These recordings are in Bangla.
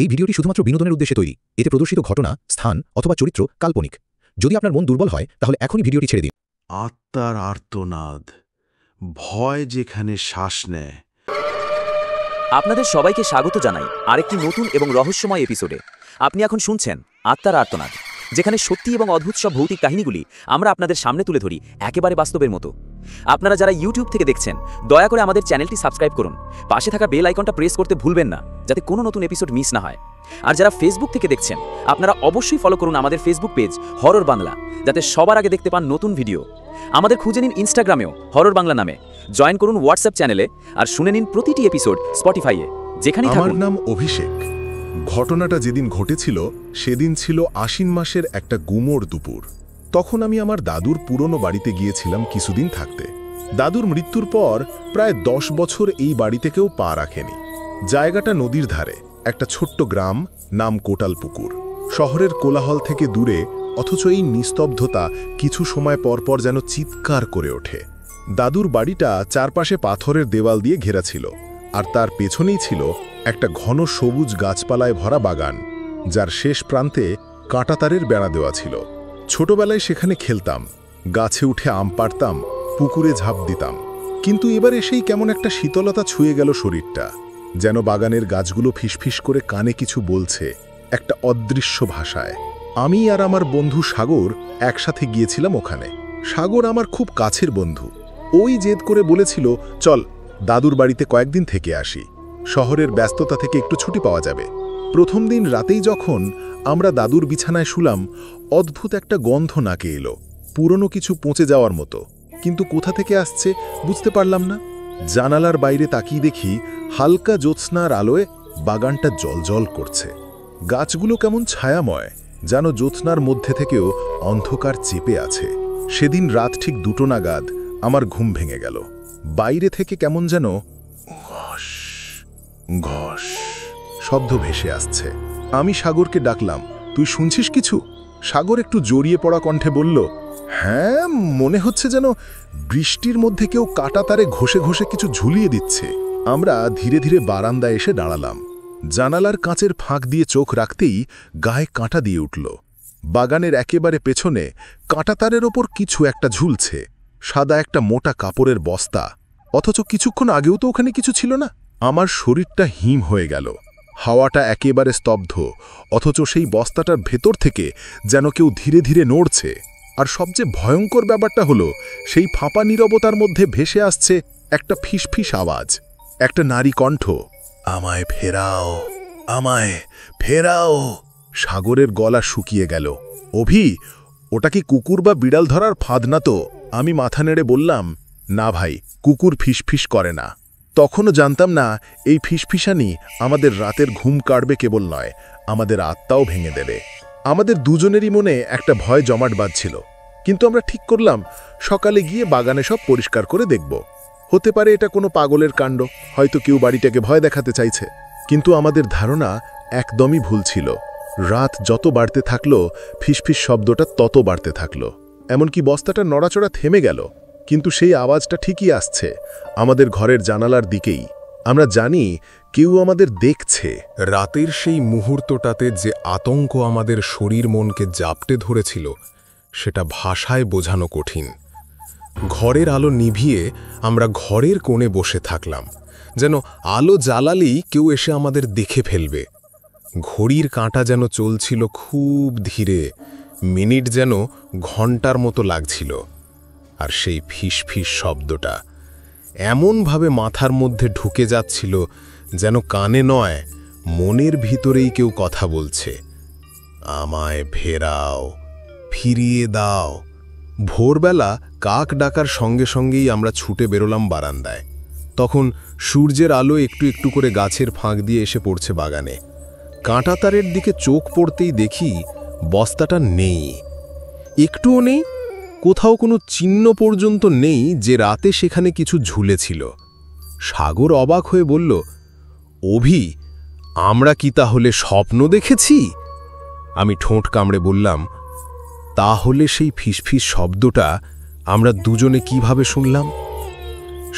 এই ভিডিওটি শুধুমাত্র বিনোদনের উদ্দেশ্যে তৈরি। এতে প্রদর্শিত ঘটনা, স্থান অথবা চরিত্র কাল্পনিক। যদি আপনার মন দুর্বল হয় তাহলে এখনই ভিডিওটি ছেড়ে দিন। আত্মার আর্তনাদ, ভয় যেখানে শ্বাস নেয়। আপনাদের সবাইকে স্বাগত জানাই আরেকটি নতুন এবং রহস্যময় এপিসোডে। আপনি এখন শুনছেন আত্মার আর্তনাদ, যেখানে সত্যি এবং অদ্ভুত সব ভৌতিক কাহিনীগুলি আমরা আপনাদের সামনে তুলে ধরি একেবারে বাস্তবের মতো। আপনারা যারা ইউটিউব থেকে দেখছেন, দয়া করে আমাদের চ্যানেলটি সাবস্ক্রাইব করুন। পাশে থাকা বেল আইকনটা প্রেস করতে ভুলবেন না, যাতে কোনো নতুন এপিসোড মিস না হয়। আর যারা ফেসবুক থেকে দেখছেন, আপনারা অবশ্যই ফলো করুন আমাদের ফেসবুক পেজ হরর বাংলা, যাতে সবার আগে দেখতে পান নতুন ভিডিও। আমাদের খুঁজে নিন ইনস্টাগ্রামেও হরর বাংলা নামে, জয়েন করুন হোয়াটসঅ্যাপ চ্যানেলে, আর শুনে নিন প্রতিটি এপিসোড স্পটিফাইয়ে। যেখানেই থাকুন। আমার নাম অভিষেক। ঘটনাটা যেদিন ঘটেছিল সেদিন ছিল আশ্বিন মাসের একটা গুমোর দুপুর। তখন আমি আমার দাদুর পুরনো বাড়িতে গিয়েছিলাম কিছুদিন থাকতে। দাদুর মৃত্যুর পর প্রায় 10 বছর এই বাড়িতে কেউ পা রাখেনি। জায়গাটা নদীর ধারে, একটা ছোট্ট গ্রাম, নাম কোটালপুকুর। শহরের কোলাহল থেকে দূরে, অথচ এই নিস্তব্ধতা কিছু সময় পরপর যেন চিৎকার করে ওঠে। দাদুর বাড়িটা চারপাশে পাথরের দেওয়াল দিয়ে ঘেরা ছিল, আর তার পেছনেই ছিল একটা ঘন সবুজ গাছপালায় ভরা বাগান, যার শেষ প্রান্তে কাঁটাতারের বেড়া দেওয়া ছিল। ছোটবেলায় সেখানে খেলতাম, গাছে উঠে আম পাড়তাম, পুকুরে ঝাঁপ দিতাম। কিন্তু এবার এসেই কেমন একটা শীতলতা ছুঁয়ে গেল শরীরটা, যেন বাগানের গাছগুলো ফিসফিস করে কানে কিছু বলছে, একটা অদৃশ্য ভাষায়। আমি আর আমার বন্ধু সাগর একসাথে গিয়েছিলাম ওখানে। সাগর আমার খুব কাছের বন্ধু। ওই জেদ করে বলেছিল, চল দাদুর বাড়িতে কয়েকদিন থেকে আসি, শহরের ব্যস্ততা থেকে একটু ছুটি পাওয়া যাবে। প্রথম দিন রাতেই যখন আমরা দাদুর বিছানায় শুলাম, অদ্ভুত একটা গন্ধ নাকে এলো, পুরনো কিছু পচে যাওয়ার মতো। কিন্তু কোথা থেকে আসছে বুঝতে পারলাম না। জানালার বাইরে তাকিয়ে দেখি হালকা জ্যোৎস্নার আলোয় বাগানটা জ্বলজ্বল করছে। গাছগুলো কেমন ছায়াময়, যেন জ্যোৎস্নার মধ্যে থেকেও অন্ধকার চেপে আছে। সেদিন রাত ঠিক 2টো নাগাদ আমার ঘুম ভেঙে গেল। বাইরে থেকে কেমন যেন ঘস ঘস শব্দ ভেসে আসছে। আমি সাগরকে ডাকলাম, তুই শুনছিস কিছু? সাগর একটু জড়িয়ে পড়া কণ্ঠে বলল, হ্যাঁ, মনে হচ্ছে যেন বৃষ্টির মধ্যে কেউ কাঁটাতারে ঘষে ঘষে কিছু ঝুলিয়ে দিচ্ছে। আমরা ধীরে ধীরে বারান্দায় এসে দাঁড়ালাম। জানালার কাঁচের ফাঁক দিয়ে চোখ রাখতেই গায়ে কাঁটা দিয়ে উঠল। বাগানের একেবারে পেছনে কাঁটাতারের ওপর কিছু একটা ঝুলছে, সাদা একটা মোটা কাপড়ের বস্তা। অথচ কিছুক্ষণ আগেও তো ওখানে কিছু ছিল না। আমার শরীরটা হিম হয়ে গেল। হাওয়াটা একেবারে স্তব্ধ, অথচ সেই বস্তাটার ভেতর থেকে যেন কেউ ধীরে ধীরে নড়ছে। আর সবচেয়ে ভয়ঙ্কর ব্যাপারটা হলো, সেই ফাঁপা নীরবতার মধ্যে ভেসে আসছে একটা ফিসফিস আওয়াজ, একটা নারী কণ্ঠ, আমায় ফেরাও, আমায় ফেরাও। সাগরের গলা শুকিয়ে গেল। অভি, ওটা কি কুকুর বা বিড়াল ধরার ফাঁদ না তো? আমি মাথা নেড়ে বললাম, না ভাই, কুকুর ফিসফিস করে না। তখনও জানতাম না এই ফিসফিসানি আমাদের রাতের ঘুম কাটবে কেবল নয়, আমাদের আত্মাও ভেঙে দেবে। আমাদের দুজনেরই মনে একটা ভয় জমাট বাঁধছিল। কিন্তু আমরা ঠিক করলাম, সকালে গিয়ে বাগানে সব পরিষ্কার করে দেখব। হতে পারে এটা কোনো পাগলের কাণ্ড, হয়তো কেউ বাড়িটাকে ভয় দেখাতে চাইছে। কিন্তু আমাদের ধারণা একদমই ভুল ছিল। রাত যত বাড়তে থাকলো, ফিসফিস শব্দটা তত বাড়তে থাকলো। এমনকি বস্তাটা নড়াচড়া থেমে গেল। কিন্তু সেই আওয়াজটা ঠিকই আসছে, আমাদের ঘরের জানালার দিকেই। আমরা জানি কেউ আমাদের দেখছে। রাতের সেই মুহূর্তটাতে যে আতঙ্ক আমাদের শরীর মনকে জাপটে ধরেছিল, সেটা ভাষায় বোঝানো কঠিন। ঘরের আলো নিভিয়ে আমরা ঘরের কোণে বসে থাকলাম, যেন আলো জ্বালালেই কেউ এসে আমাদের দেখে ফেলবে। ঘড়ির কাঁটা যেন চলছিল খুব ধীরে, মিনিট যেন ঘণ্টার মতো লাগছিল। আর সেই ফিসফিস শব্দটা এমনভাবে মাথার মধ্যে ঢুকে যাচ্ছিল, যেন কানে নয়, মনের ভিতরেই কেউ কথা বলছে, আমায় ফেরাও, ফিরিয়ে দাও। ভোরবেলা কাক ডাকার সঙ্গে সঙ্গেই আমরা ছুটে বেরোলাম বারান্দায়। তখন সূর্যের আলো একটু একটু করে গাছের ফাঁক দিয়ে এসে পড়ছে বাগানে। কাঁটাতারের দিকে চোখ পড়তেই দেখি বস্তাটা নেই, একটুও নেই। কোথাও কোনো চিহ্ন পর্যন্ত নেই যে রাতে সেখানে কিছু ঝুলেছিল। সাগর অবাক হয়ে বলল, অভি, আমরা কি তাহলে স্বপ্ন দেখেছি? আমি ঠোঁট কামড়ে বললাম, তাহলে সেই ফিসফিস শব্দটা আমরা দুজনে কিভাবে শুনলাম?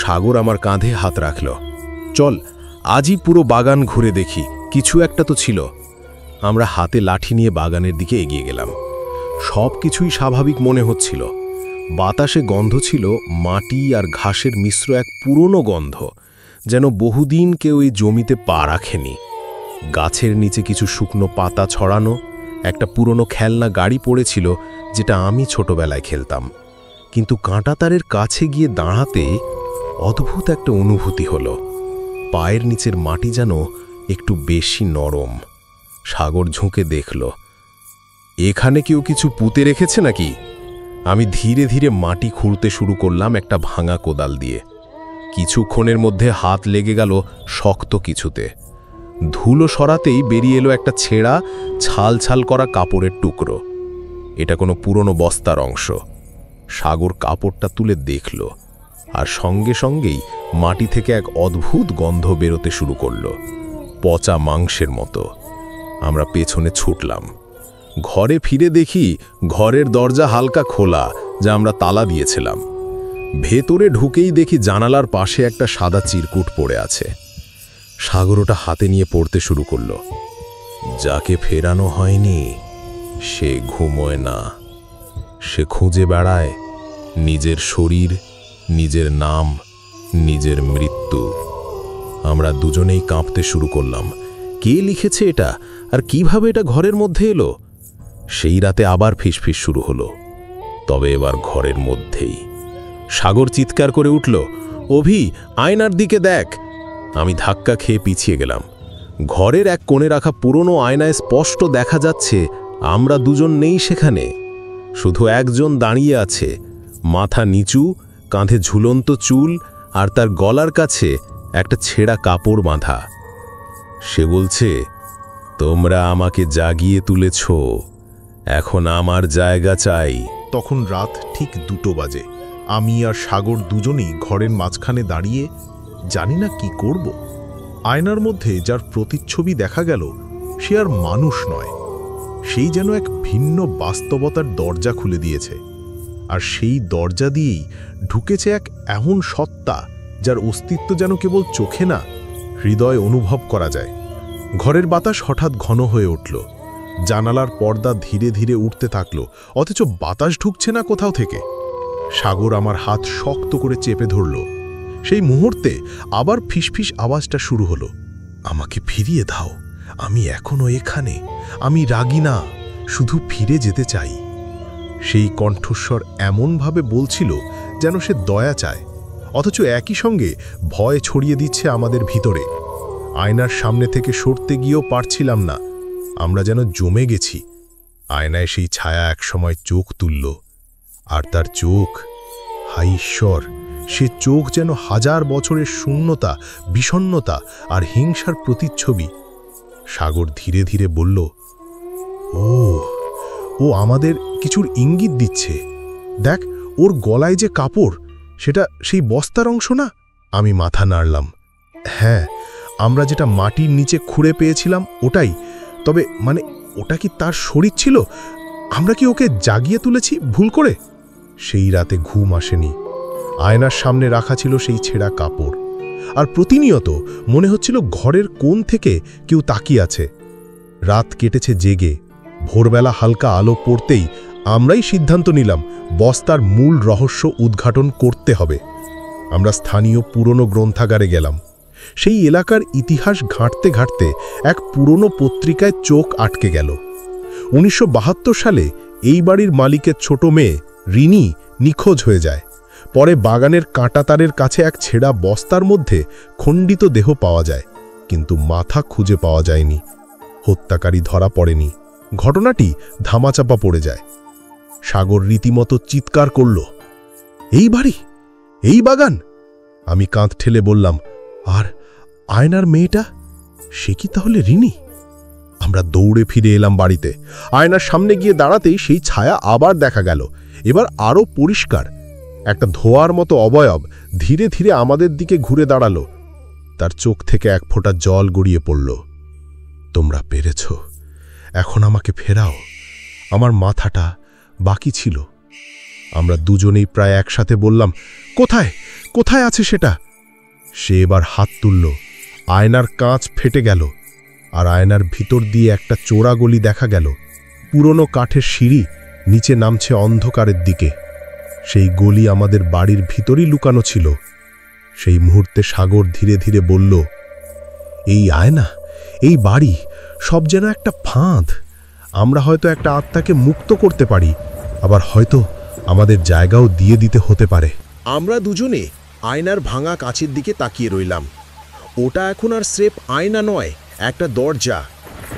সাগর আমার কাঁধে হাত রাখল, চল আজই পুরো বাগান ঘুরে দেখি কিছু একটা তো ছিল। আমরা হাতে লাঠি নিয়ে বাগানের দিকে এগিয়ে গেলাম। সব কিছুই স্বাভাবিক মনে হচ্ছিল। বাতাসে গন্ধ ছিল মাটি আর ঘাসের মিশ্র এক পুরনো গন্ধ, যেন বহুদিন কেউ এই জমিতে পা রাখেনি। গাছের নিচে কিছু শুকনো পাতা ছড়ানো, একটা পুরনো খেলনা গাড়ি পড়েছিল যেটা আমি ছোটবেলায় খেলতাম। কিন্তু কাঁটাতারের কাছে গিয়ে দাঁড়াতে অদ্ভুত একটা অনুভূতি হলো। পায়ের নিচের মাটি যেন একটু বেশি নরম। সাগর ঝুঁকে দেখল, এখানে কেউ কিছু পুঁতে রেখেছে নাকি? আমি ধীরে ধীরে মাটি খুঁড়তে শুরু করলাম একটা ভাঙা কোদাল দিয়ে। কিছুক্ষণের মধ্যে হাত লেগে গেল শক্ত কিছুতে। ধুলো সরাতেই বেরিয়ে এলো একটা ছেঁড়া ছাল ছাল করা কাপড়ের টুকরো। এটা কোনো পুরনো বস্তার অংশ। সাগর কাপড়টা তুলে দেখল, আর সঙ্গে সঙ্গেই মাটি থেকে এক অদ্ভুত গন্ধ বেরোতে শুরু করল, পচা মাংসের মতো। আমরা পেছনে ছুটলাম। ঘরে ফিরে দেখি ঘরের দরজা হালকা খোলা, যা আমরা তালা দিয়েছিলাম। ভেতরে ঢুকেই দেখি জানালার পাশে একটা সাদা চিরকুট পড়ে আছে। সাগর ওটা হাতে নিয়ে পড়তে শুরু করল। যাকে ফেরানো হয়নি সে ঘুমোয় না, সে খুঁজে বেড়ায় নিজের শরীর, নিজের নাম, নিজের মৃত্যু। আমরা দুজনেই কাঁপতে শুরু করলাম। কে লিখেছে এটা, আর কিভাবে এটা ঘরের মধ্যে এলো? সেই রাতে আবার ফিসফিস শুরু হলো, তবে এবার ঘরের মধ্যেই। সাগর চিৎকার করে উঠল, অভি, আয়নার দিকে দেখ। আমি ধাক্কা খেয়ে পিছিয়ে গেলাম। ঘরের এক কোণে রাখা পুরনো আয়নায় স্পষ্ট দেখা যাচ্ছে আমরা দুজন নেই সেখানে। শুধু একজন দাঁড়িয়ে আছে, মাথা নিচু, কাঁধে ঝুলন্ত চুল, আর তার গলার কাছে একটা ছেঁড়া কাপড় বাঁধা। সে বলছে, তোমরা আমাকে জাগিয়ে তুলেছ, এখন আমার জায়গা চাই। তখন রাত ঠিক 2টো বাজে। আমি আর সাগর দুজনেই ঘরের মাঝখানে দাঁড়িয়ে জানি না কি করব। আয়নার মধ্যে যার প্রতিচ্ছবি দেখা গেল সে আর মানুষ নয়, সেই যেন এক ভিন্ন বাস্তবতার দরজা খুলে দিয়েছে। আর সেই দরজা দিয়েই ঢুকেছে এক এমন সত্তা যার অস্তিত্ব যেন কেবল চোখে না, হৃদয় অনুভব করা যায়। ঘরের বাতাস হঠাৎ ঘন হয়ে উঠল। জানালার পর্দা ধীরে ধীরে উঠতে থাকল, অথচ বাতাস ঢুকছে না কোথাও থেকে। সাগর আমার হাত শক্ত করে চেপে ধরল। সেই মুহূর্তে আবার ফিসফিস আওয়াজটা শুরু হলো, আমাকে ফিরিয়ে দাও, আমি এখনো এখানে, আমি রাগি না, শুধু ফিরে যেতে চাই। সেই কণ্ঠস্বর এমনভাবে বলছিল যেন সে দয়া চায়, অথচ একই সঙ্গে ভয় ছড়িয়ে দিচ্ছে আমাদের ভিতরে। আয়নার সামনে থেকে সরতে গিয়েও পারছিলাম না, আমরা যেন জমে গেছি। আয়নায় সেই ছায়া একসময় চোখ তুলল, আর তার চোখ, হায় ঈশ্বর, সে চোখ যেন হাজার বছরের শূন্যতা, বিষণ্ণতা আর হিংসার প্রতিচ্ছবি। সাগর ধীরে ধীরে বলল, ও আমাদের কিছুর ইঙ্গিত দিচ্ছে। দেখ, ওর গলায় যে কাপড়, সেটা সেই বস্তার অংশ না? আমি মাথা নাড়লাম। হ্যাঁ, আমরা যেটা মাটির নিচে খুঁড়ে পেয়েছিলাম ওটাই। তবে মানে ওটা কি তার শরীর ছিল? আমরা কি ওকে জাগিয়ে তুলেছি ভুল করে? সেই রাতে ঘুম আসেনি। আয়নার সামনে রাখা ছিল সেই ছেঁড়া কাপড়, আর প্রতিনিয়ত মনে হচ্ছিল ঘরের কোণ থেকে কেউ তাকিয়ে আছে। রাত কেটেছে জেগে। ভোরবেলা হালকা আলো পড়তেই আমরাই সিদ্ধান্ত নিলাম বস্তার মূল রহস্য উদ্ঘাটন করতে হবে। আমরা স্থানীয় পুরনো গ্রন্থাগারে গেলাম। সেই এলাকার ইতিহাস ঘাঁটতে ঘাঁটতে এক পুরনো পত্রিকায় চোখ আটকে গেল। 1972 সালে এই বাড়ির মালিকের ছোট মেয়ে রিনি নিখোঁজ হয়ে যায়। পরে বাগানের কাঁটাতারের কাছে এক ছেঁড়া বস্তার মধ্যে খণ্ডিত দেহ পাওয়া যায়, কিন্তু মাথা খুঁজে পাওয়া যায়নি। হত্যাকারী ধরা পড়েনি। ঘটনাটি ধামাচাপা পড়ে যায়। সাগর রীতিমতো চিৎকার করল, এই বাড়ি, এই বাগান? আমি কাঁধ ঠেলে বললাম, আর আয়নার মেয়েটা, সে কি তাহলে রিনি? আমরা দৌড়ে ফিরে এলাম বাড়িতে। আয়নার সামনে গিয়ে দাঁড়াতেই সেই ছায়া আবার দেখা গেল, এবার আরও পরিষ্কার। একটা ধোয়ার মতো অবয়ব ধীরে ধীরে আমাদের দিকে ঘুরে দাঁড়ালো। তার চোখ থেকে এক ফোঁটা জল গড়িয়ে পড়ল। তোমরা পেরেছ, এখন আমাকে ফেরাও, আমার মাথাটা বাকি ছিল। আমরা দুজনেই প্রায় একসাথে বললাম, কোথায় কোথায় আছে সেটা? সে এবার হাত তুলল। আয়নার কাঁচ ফেটে গেল। আর আয়নার ভিতর দিয়ে একটা চোরা গলি দেখা গেল। পুরনো কাঠের সিঁড়ি নিচে নামছে অন্ধকারের দিকে। সেই গলি আমাদের বাড়ির ভিতরই লুকানো ছিল। সেই মুহূর্তে সাগর ধীরে ধীরে বলল, এই আয়না, এই বাড়ি সব যেন একটা ফাঁদ। আমরা হয়তো একটা আত্মাকে মুক্ত করতে পারি, আবার হয়তো আমাদের জায়গাও দিয়ে দিতে হতে পারে। আমরা দুজনে আয়নার ভাঙা কাঁচের দিকে তাকিয়ে রইলাম। ওটা এখন আর স্রেফ আয়না নয়, একটা দরজা।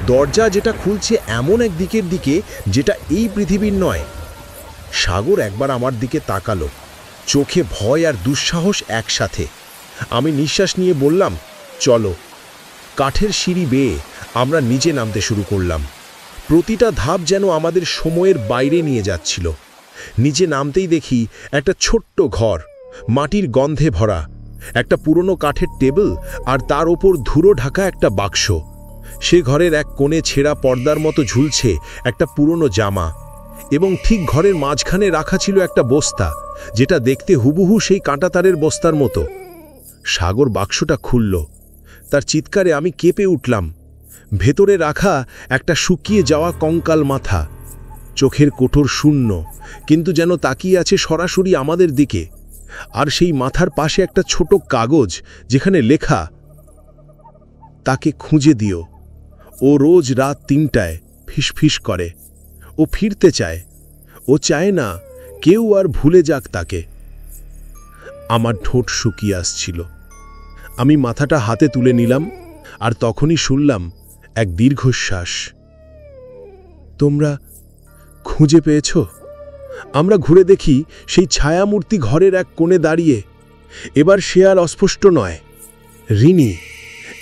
দরজা যেটা খুলছে এমন এক দিকের দিকে যেটা এই পৃথিবীর নয়। সাগর একবার আমার দিকে তাকালো, চোখে ভয় আর দুঃসাহস একসাথে। আমি নিঃশ্বাস নিয়ে বললাম, চলো। কাঠের সিঁড়ি বেয়ে আমরা নিচে নামতে শুরু করলাম। প্রতিটা ধাপ যেন আমাদের সময়ের বাইরে নিয়ে যাচ্ছিল। নিচে নামতেই দেখি একটা ছোট্ট ঘর, মাটির গন্ধে ভরা, একটা পুরনো কাঠের টেবিল আর তার ওপর ধুলো ঢাকা একটা বাক্স। সে ঘরের এক কোণে ছেঁড়া পর্দার মতো ঝুলছে একটা পুরনো জামা, এবং ঠিক ঘরের মাঝখানে রাখা ছিল একটা বস্তা, যেটা দেখতে হুবহু সেই কাঁটাতারের বস্তার মতো। সাগর বাক্সটা খুলল। তার চিৎকারে আমি কেঁপে উঠলাম। ভেতরে রাখা একটা শুকিয়ে যাওয়া কঙ্কাল মাথা, চোখের কোটর শূন্য, কিন্তু যেন তাকিয়ে আছে সরাসরি আমাদের দিকে। আর সেই মাথার পাশে একটা ছোট কাগজ, যেখানে লেখা, তাকে খুঁজে দিও। ও রোজ রাত ৩টায় ফিসফিস করে। ও ফিরতে চায়। ও চায় না কেউ আর ভুলে যাক তাকে। আমার ঠোঁট শুকিয়ে আসছিল। আমি মাথাটা হাতে তুলে নিলাম, আর তখনই শুনলাম এক দীর্ঘশ্বাস। তোমরা খুঁজে পেয়েছ? আমরা ঘুরে দেখি সেই ছায়ামূর্তি ঘরের এক কোণে দাঁড়িয়ে। এবার সে আর অস্পষ্ট নয়। রিনি,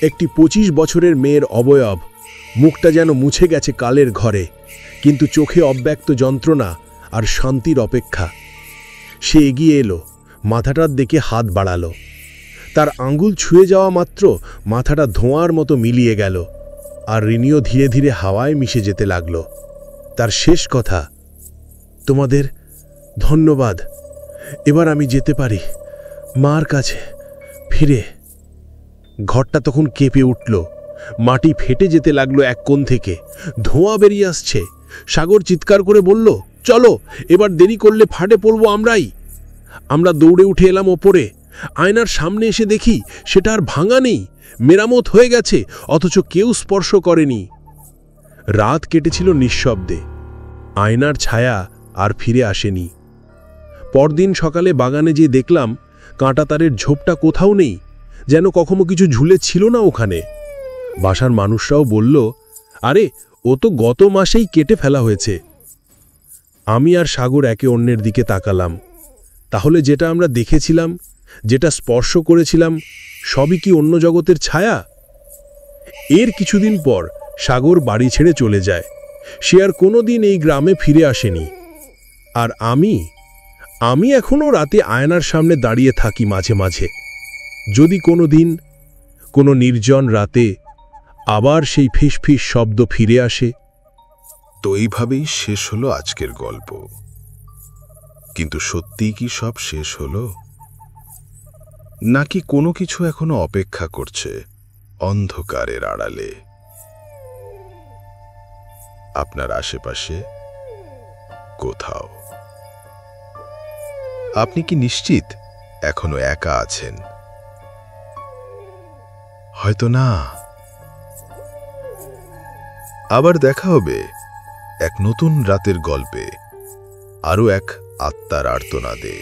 একটি ২৫ বছরের মেয়ের অবয়ব। মুখটা যেন মুছে গেছে কালের ঘরে, কিন্তু চোখে অব্যক্ত যন্ত্রণা আর শান্তির অপেক্ষা। সে এগিয়ে এলো, মাথাটার দিকে হাত বাড়ালো। তার আঙ্গুল ছুঁয়ে যাওয়া মাত্র মাথাটা ধোঁয়ার মতো মিলিয়ে গেল, আর রিনিও ধীরে ধীরে হাওয়ায় মিশে যেতে লাগল। তার শেষ কথা, তোমাদের ধন্যবাদ। এবার আমি যেতে পারি মার কাছে ফিরে। ঘরটা তখন কেঁপে উঠল। মাটি ফেটে যেতে লাগলো এক কোণ থেকে, ধোঁয়া বেরিয়ে আসছে। সাগর চিৎকার করে বলল, চলো, এবার দেরি করলে ফাটে পড়ব আমরাই। আমরা দৌড়ে উঠে এলাম ওপরে। আয়নার সামনে এসে দেখি সেটা আর ভাঙা নেই, মেরামত হয়ে গেছে, অথচ কেউ স্পর্শ করেনি। রাত কেটেছিল নিঃশব্দে। আয়নার ছায়া আর ফিরে আসেনি। পরদিন সকালে বাগানে যেয়ে দেখলাম কাঁটাতারের ঝোপটা কোথাও নেই, যেন কখনো কিছু ঝুলে ছিল না ওখানে। বাসার মানুষরাও বলল, আরে ও তো গত মাসেই কেটে ফেলা হয়েছে। আমি আর সাগর একে অন্যের দিকে তাকালাম। তাহলে যেটা আমরা দেখেছিলাম, যেটা স্পর্শ করেছিলাম, সবই কি অন্য জগতের ছায়া? এর কিছুদিন পর সাগর বাড়ি ছেড়ে চলে যায়। সে আর কোনোদিন এই গ্রামে ফিরে আসেনি। আর আমি এখনও রাতে আয়নার সামনে দাঁড়িয়ে থাকি মাঝে মাঝে। যদি কোনো দিন, কোনো নির্জন রাতে আবার সেই ফিসফিস শব্দ ফিরে আসে। তো এইভাবেই শেষ হলো আজকের গল্প। কিন্তু সত্যিই কি সব শেষ হলো, নাকি কোনো কিছু এখনো অপেক্ষা করছে অন্ধকারের আড়ালে আপনার আশেপাশে কোথাও? আপনি কি নিশ্চিত এখনো একা আছেন? হয়তো না। আবার দেখা হবে এক নতুন রাতের গল্পে, আরও এক আত্মার আর্তনাদে।